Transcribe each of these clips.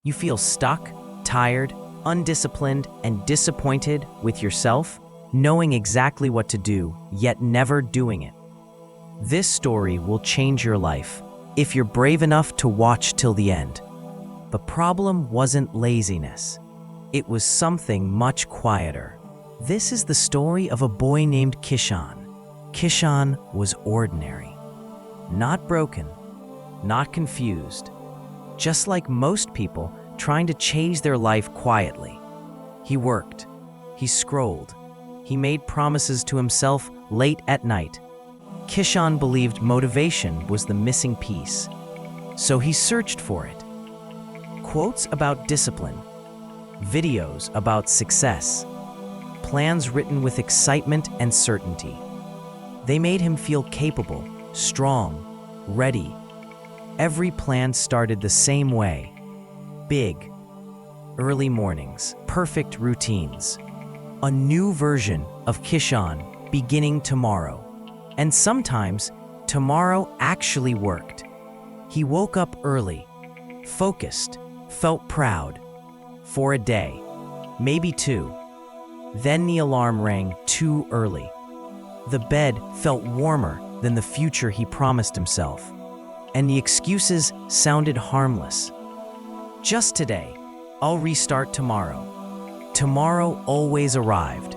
You feel stuck, tired, undisciplined, and disappointed with yourself, knowing exactly what to do, yet never doing it. This story will change your life if you're brave enough to watch till the end. The problem wasn't laziness. It was something much quieter. This is the story of a boy named Kishan. Kishan was ordinary. Not broken, not confused. Just like most people trying to change their life quietly. He worked, he scrolled, he made promises to himself late at night. Kishan believed motivation was the missing piece, so he searched for it. Quotes about discipline, videos about success, plans written with excitement and certainty. They made him feel capable, strong, ready. Every plan started the same way. Big, early mornings, perfect routines. A new version of Kishan beginning tomorrow. And sometimes, tomorrow actually worked. He woke up early, focused, felt proud. For a day, maybe two. Then the alarm rang too early. The bed felt warmer than the future he promised himself. And the excuses sounded harmless. Just today, I'll restart tomorrow. Tomorrow always arrived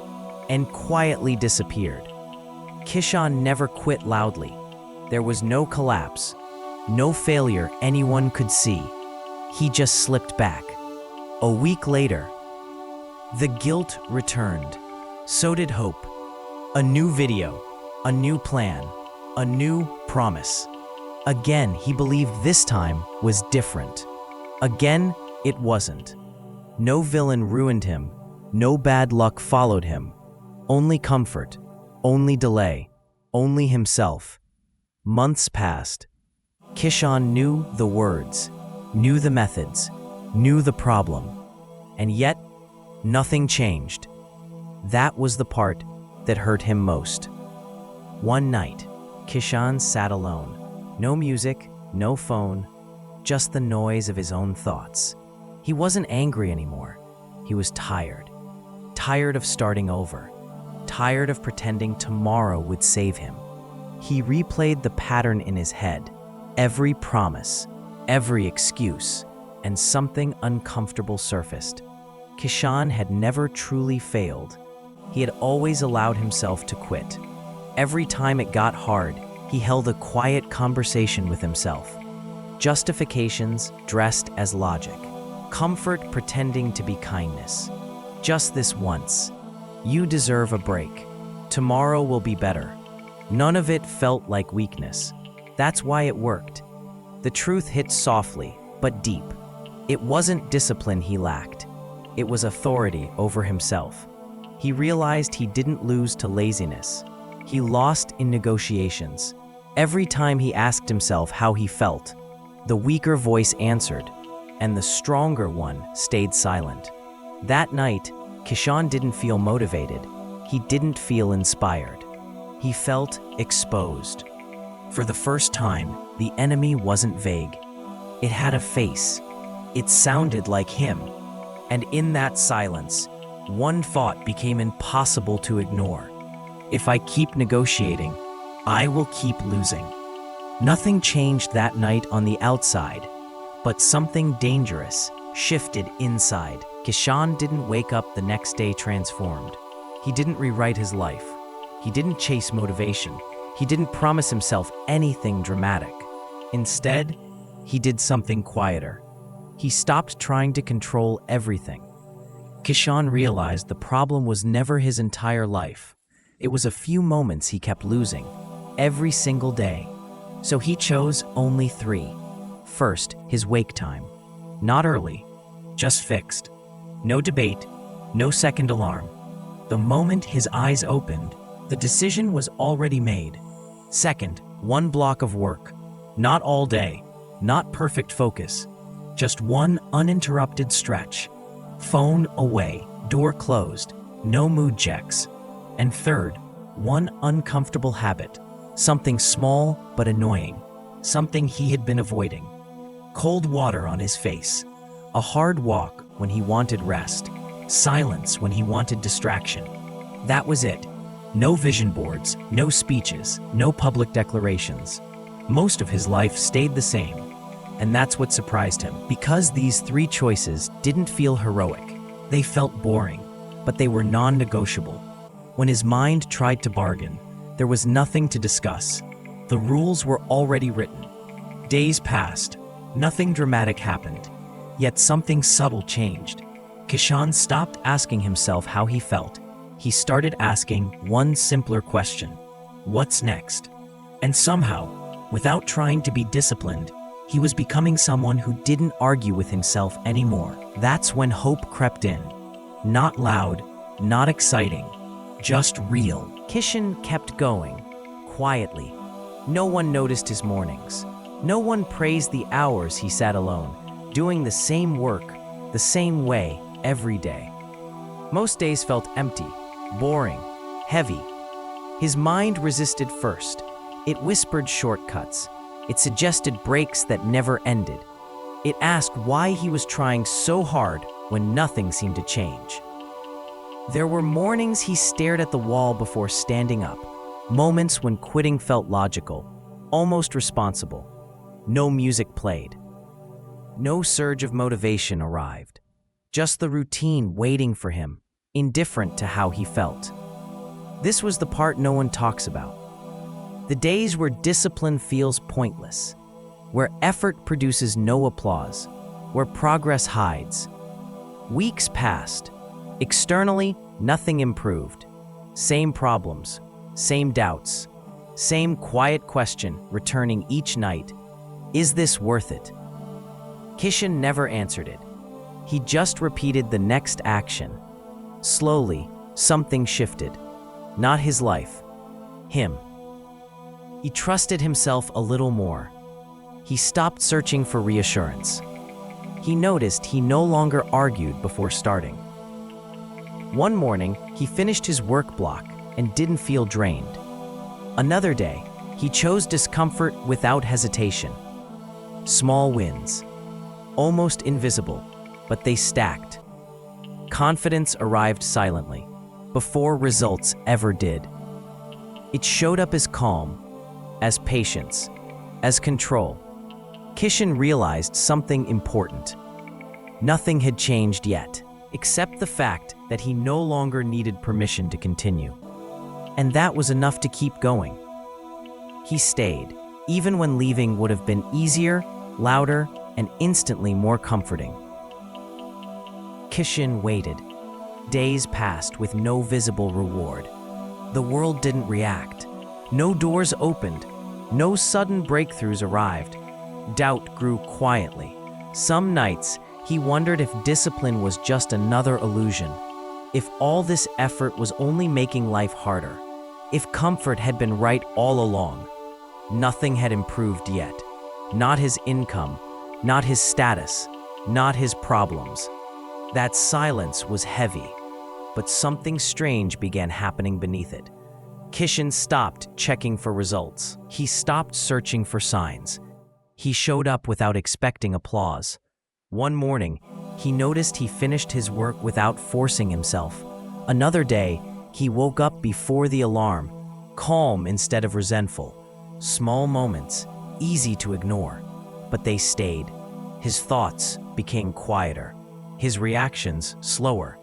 and quietly disappeared. Kishan never quit loudly. There was no collapse, no failure anyone could see. He just slipped back. A week later, the guilt returned. So did hope. A new video, a new plan, a new promise. Again, he believed this time was different. Again, it wasn't. No villain ruined him. No bad luck followed him. Only comfort, only delay, only himself. Months passed. Kishan knew the words, knew the methods, knew the problem. And yet, nothing changed. That was the part that hurt him most. One night, Kishan sat alone. No music, no phone, just the noise of his own thoughts. He wasn't angry anymore. He was tired. Tired of starting over. Tired of pretending tomorrow would save him. He replayed the pattern in his head. Every promise, every excuse, and something uncomfortable surfaced. Kishan had never truly failed. He had always allowed himself to quit. Every time it got hard, he held a quiet conversation with himself. Justifications dressed as logic. Comfort pretending to be kindness. Just this once. You deserve a break. Tomorrow will be better. None of it felt like weakness. That's why it worked. The truth hit softly, but deep. It wasn't discipline he lacked. It was authority over himself. He realized he didn't lose to laziness. He lost in negotiations. Every time he asked himself how he felt, the weaker voice answered, and the stronger one stayed silent. That night, Kishan didn't feel motivated. He didn't feel inspired. He felt exposed. For the first time, the enemy wasn't vague. It had a face. It sounded like him. And in that silence, one thought became impossible to ignore. If I keep negotiating, I will keep losing. Nothing changed that night on the outside, but something dangerous shifted inside. Kishan didn't wake up the next day transformed. He didn't rewrite his life. He didn't chase motivation. He didn't promise himself anything dramatic. Instead, he did something quieter. He stopped trying to control everything. Kishan realized the problem was never his entire life. It was a few moments he kept losing, every single day. So he chose only 3. First, his wake time. Not early, just fixed. No debate, no second alarm. The moment his eyes opened, the decision was already made. Second, 1 block of work. Not all day, not perfect focus. Just one uninterrupted stretch. Phone away, door closed, no mood checks. And third, 1 uncomfortable habit. Something small but annoying. Something he had been avoiding. Cold water on his face. A hard walk when he wanted rest. Silence when he wanted distraction. That was it. No vision boards, no speeches, no public declarations. Most of his life stayed the same. And that's what surprised him. Because these three choices didn't feel heroic. They felt boring, but they were non-negotiable. When his mind tried to bargain, there was nothing to discuss. The rules were already written. Days passed. Nothing dramatic happened. Yet something subtle changed. Kishan stopped asking himself how he felt. He started asking one simpler question: what's next? And somehow, without trying to be disciplined, he was becoming someone who didn't argue with himself anymore. That's when hope crept in. Not loud, not exciting, just real. Kishan kept going, quietly. No one noticed his mornings. No one praised the hours he sat alone, doing the same work, the same way, every day. Most days felt empty, boring, heavy. His mind resisted first. It whispered shortcuts. It suggested breaks that never ended. It asked why he was trying so hard when nothing seemed to change. There were mornings he stared at the wall before standing up, moments when quitting felt logical, almost responsible. No music played. No surge of motivation arrived. Just the routine waiting for him, indifferent to how he felt. This was the part no one talks about. The days where discipline feels pointless, where effort produces no applause, where progress hides. Weeks passed. Externally, nothing improved. Same problems, same doubts, same quiet question returning each night. Is this worth it? Kishan never answered it. He just repeated the next action. Slowly, something shifted. Not his life, him. He trusted himself a little more. He stopped searching for reassurance. He noticed he no longer argued before starting. One morning, he finished his work block and didn't feel drained. Another day, he chose discomfort without hesitation. Small wins, almost invisible, but they stacked. Confidence arrived silently, before results ever did. It showed up as calm, as patience, as control. Kishan realized something important. Nothing had changed yet, except the fact that he no longer needed permission to continue. And that was enough to keep going. He stayed, even when leaving would have been easier, louder, and instantly more comforting. Kishan waited. Days passed with no visible reward. The world didn't react. No doors opened. No sudden breakthroughs arrived. Doubt grew quietly. Some nights, he wondered if discipline was just another illusion. If all this effort was only making life harder. If comfort had been right all along. Nothing had improved yet. Not his income, not his status, not his problems. That silence was heavy, but something strange began happening beneath it. Kishan stopped checking for results. He stopped searching for signs. He showed up without expecting applause. One morning, he noticed he finished his work without forcing himself. Another day, he woke up before the alarm, calm instead of resentful. Small moments, easy to ignore, but they stayed. His thoughts became quieter, his reactions slower.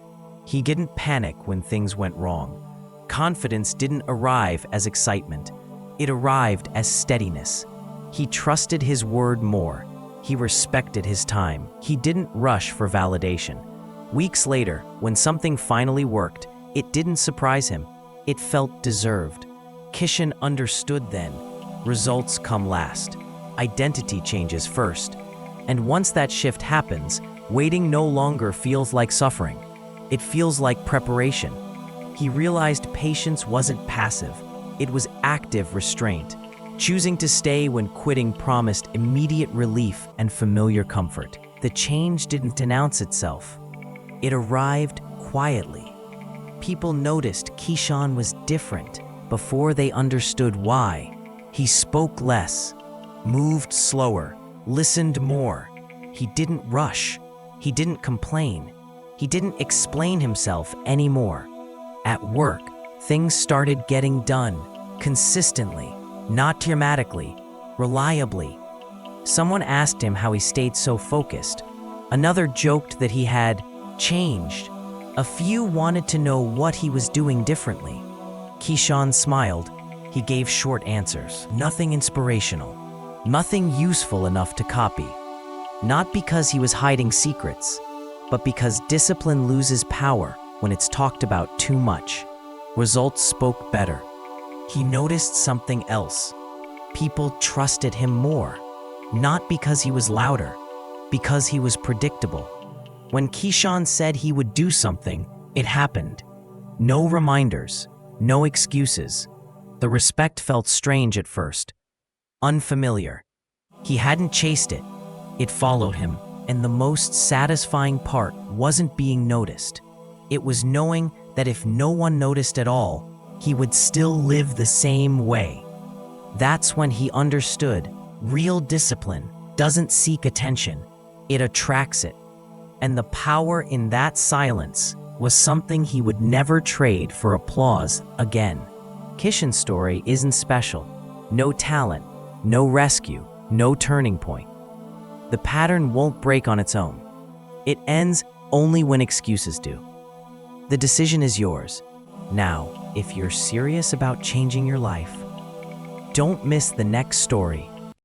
He didn't panic when things went wrong. Confidence didn't arrive as excitement. It arrived as steadiness. He trusted his word more. He respected his time. He didn't rush for validation. Weeks later, when something finally worked, it didn't surprise him. It felt deserved. Kishan understood then. Results come last. Identity changes first. And once that shift happens, waiting no longer feels like suffering. It feels like preparation. He realized patience wasn't passive. It was active restraint, choosing to stay when quitting promised immediate relief and familiar comfort. The change didn't announce itself. It arrived quietly. People noticed Kishan was different before they understood why. He spoke less, moved slower, listened more. He didn't rush. He didn't complain. He didn't explain himself anymore. At work, things started getting done, consistently, not dramatically, reliably. Someone asked him how he stayed so focused. Another joked that he had changed. A few wanted to know what he was doing differently. Keyshawn smiled. He gave short answers. Nothing inspirational. Nothing useful enough to copy. Not because he was hiding secrets, but because discipline loses power when it's talked about too much. Results spoke better. He noticed something else. People trusted him more. Not because he was louder, because he was predictable. When Keyshawn said he would do something, it happened. No reminders, no excuses. The respect felt strange at first, unfamiliar. He hadn't chased it. It followed him, and the most satisfying part wasn't being noticed. It was knowing that if no one noticed at all, he would still live the same way. That's when he understood real discipline doesn't seek attention, it attracts it. And the power in that silence was something he would never trade for applause again. Kishan's story isn't special. No talent, no rescue, no turning point. The pattern won't break on its own. It ends only when excuses do. The decision is yours. Now, if you're serious about changing your life, don't miss the next story